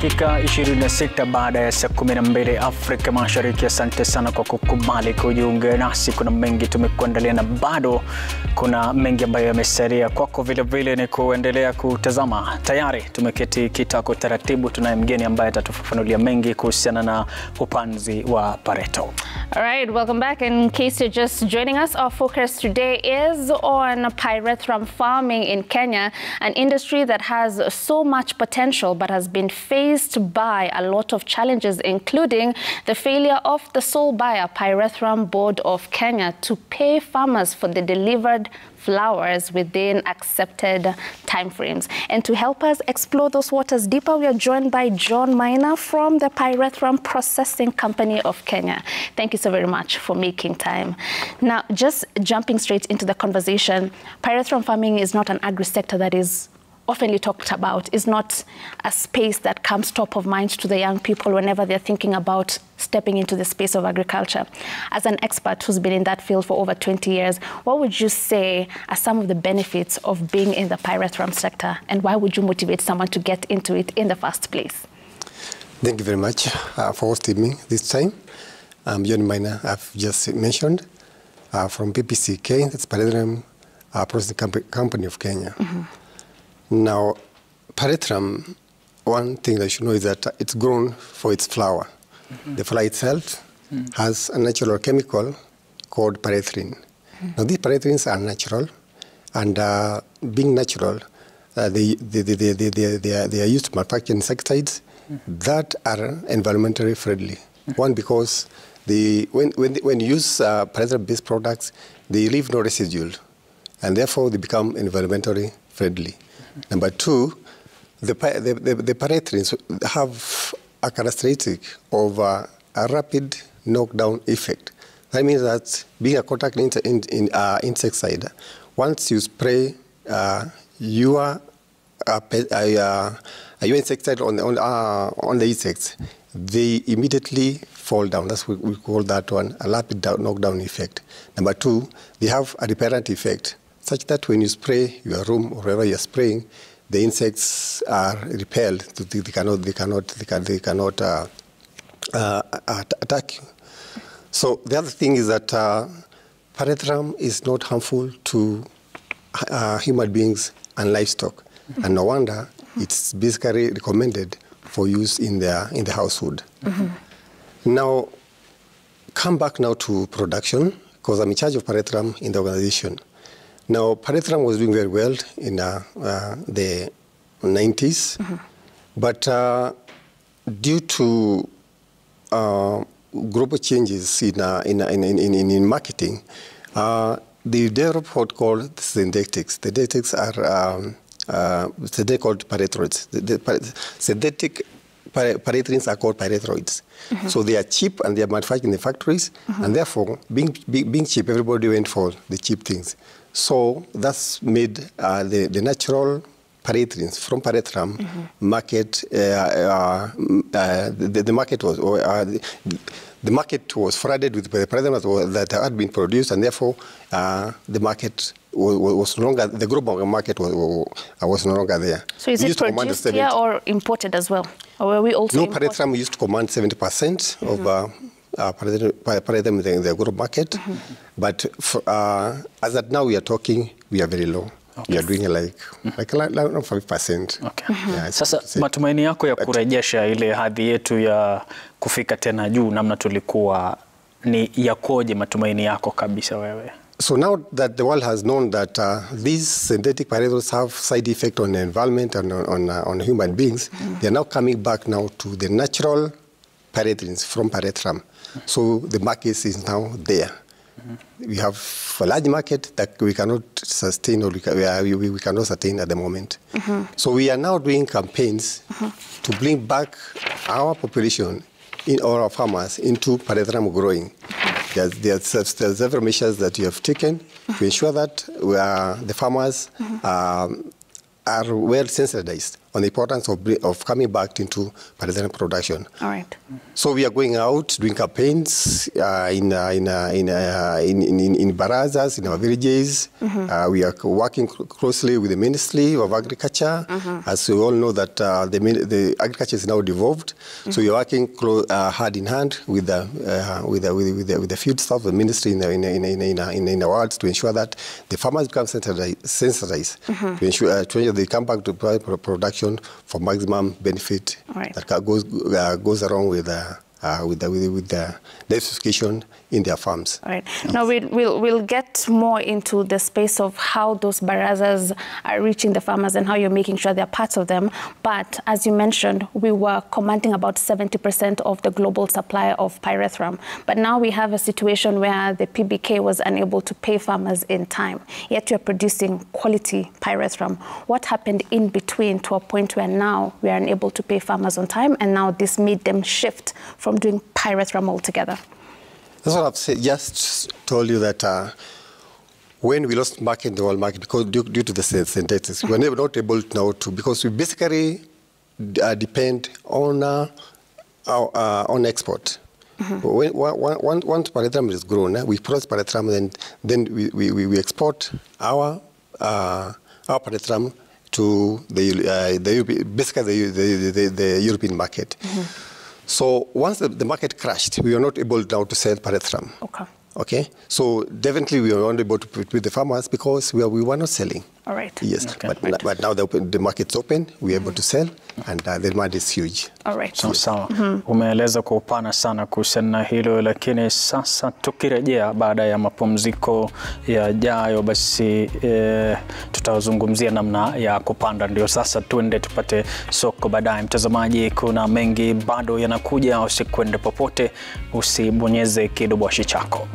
dakika 26 baada ya saa 12 Afrika Mashariki. Asante sana kwa kukubali kujiunga nasi. Kuna mengi tumekuandalia na bado kuna mengi ambayo yamesalia kwako. Vile vile ni kuendelea kutazama. Tayari tumeketi kitako taratibu. Tunaye mgeni ambaye atatufafanulia mengi kuhusiana na upanzi wa pareto. All right, welcome back. In case you're just joining us, our focus today is on pyrethrum farming in Kenya, an industry that has so much potential but has been faced by a lot of challenges, including the failure of the sole buyer, Pyrethrum Board of Kenya, to pay farmers for the delivered flowers within accepted timeframes. And to help us explore those waters deeper, we are joined by John Maina from the Pyrethrum Processing Company of Kenya. Thank you so very much for making time. Now, just jumping straight into the conversation, pyrethrum farming is not an agri-sector that is oftenly talked about, is not a space that comes top of mind to the young people whenever they're thinking about stepping into the space of agriculture. As an expert who's been in that field for over 20 years, what would you say are some of the benefits of being in the pyrethrum sector, and why would you motivate someone to get into it in the first place? Thank you very much for hosting me this time. I'm John Maina, I've just mentioned, from PPCK, that's Pyrethrum Processing Company of Kenya. Now, pyrethrum, one thing that you should know is that it's grown for its flower. The flower itself has a natural chemical called pyrethrin. Now, these pyrethrins are natural, and being natural, they are used to manufacture insecticides that are environmentally friendly. One, because when you use pyrethrum-based products, they leave no residual, and therefore they become environmentally friendly. Number two, the pyrethrins have a characteristic of a rapid knockdown effect. That means that being a contact insecticide, once you spray your insecticide on the insects, they immediately fall down. That's what we call that one, a rapid knockdown effect. Number two, they have a repellent effect, such that when you spray your room or wherever you're spraying, the insects are repelled. They cannot attack you. So the other thing is that pyrethrum is not harmful to human beings and livestock, and no wonder it's basically recommended for use in the household. Now, come back now to production, because I'm in charge of pyrethrum in the organization. Now, pyrethrum was doing very well in the 90s, but due to global changes in marketing, they developed what called synthetics. Synthetics are they're called pyrethroids. Synthetic pyrethrins are called pyrethroids. So they are cheap and they are manufactured in the factories, and therefore, being cheap, everybody went for the cheap things. So that's made the natural pyrethrins from pyrethrum market. The market was flooded with the pyrethrum that had been produced, and therefore the market was no longer, the global market was no longer there. So is it produced here or imported as well? Or were we also imported? Pyrethrum used to command 70% of pyrethrum in the global market, but as at now we are talking, we are very low. We are doing like 5%. Okay. Yeah, sasa matumaini yako ya kurejesha ile hadhi yetu ya kufika tena juu namna tulikuwa ni yakoje, matumaini yako kabisa wewe? So now that the world has known that these synthetic pyrethroids have side effect on the environment and on human beings, they are now coming back now to the natural pyrethrins from pyrethrum. So the market is now there. We have a large market that we cannot sustain, or we cannot sustain at the moment. So we are now doing campaigns to bring back our population or our farmers into pyrethrum growing. There are several measures that we have taken to ensure that the farmers are well sensitized on the importance of coming back into pyrethrum production. All right. So we are going out doing campaigns in barazas, in our villages. We are working closely with the Ministry of Agriculture. As we all know that the agriculture is now devolved. So we are working hand in hand with the field staff, the ministry in the world, to ensure that the farmers become sensitized, to ensure they come back to production for maximum benefit that goes along with the diversification in their farms. All right. Now we'll get more into the space of how those barazas are reaching the farmers and how you're making sure they're parts of them. But as you mentioned, we were commanding about 70% of the global supply of pyrethrum. But now we have a situation where the PBK was unable to pay farmers in time. Yet you're producing quality pyrethrum. What happened in between to a point where now we are unable to pay farmers on time, and now this made them shift from doing pyrethrum altogether? That's what I've said, just told you that when we lost market in the world market because due to the synthetics, we were not able now to, because we basically depend on export. Once pyrethrum is grown, we process pyrethrum, then we export our pyrethrum to the European market. So once the market crashed, we were not able now to sell pyrethrum. Okay. So definitely we were not able to put with the farmers because we were not selling. All right. Yes. Okay. But now the market's open, we're able to sell, and the demand is huge. All right. Sawa. Umeeleza kwa upana sana kuhusiana na hilo, lakini sasa tukirejea baada ya mapumziko yajayo, basi tutazungumzia namna ya kupanda. Ndio sasa tuende tupate soko baadaye. Mtazamaji, kuna mengi bado yanakuja, usikwende popote, usibonyeze kidoboshi chako.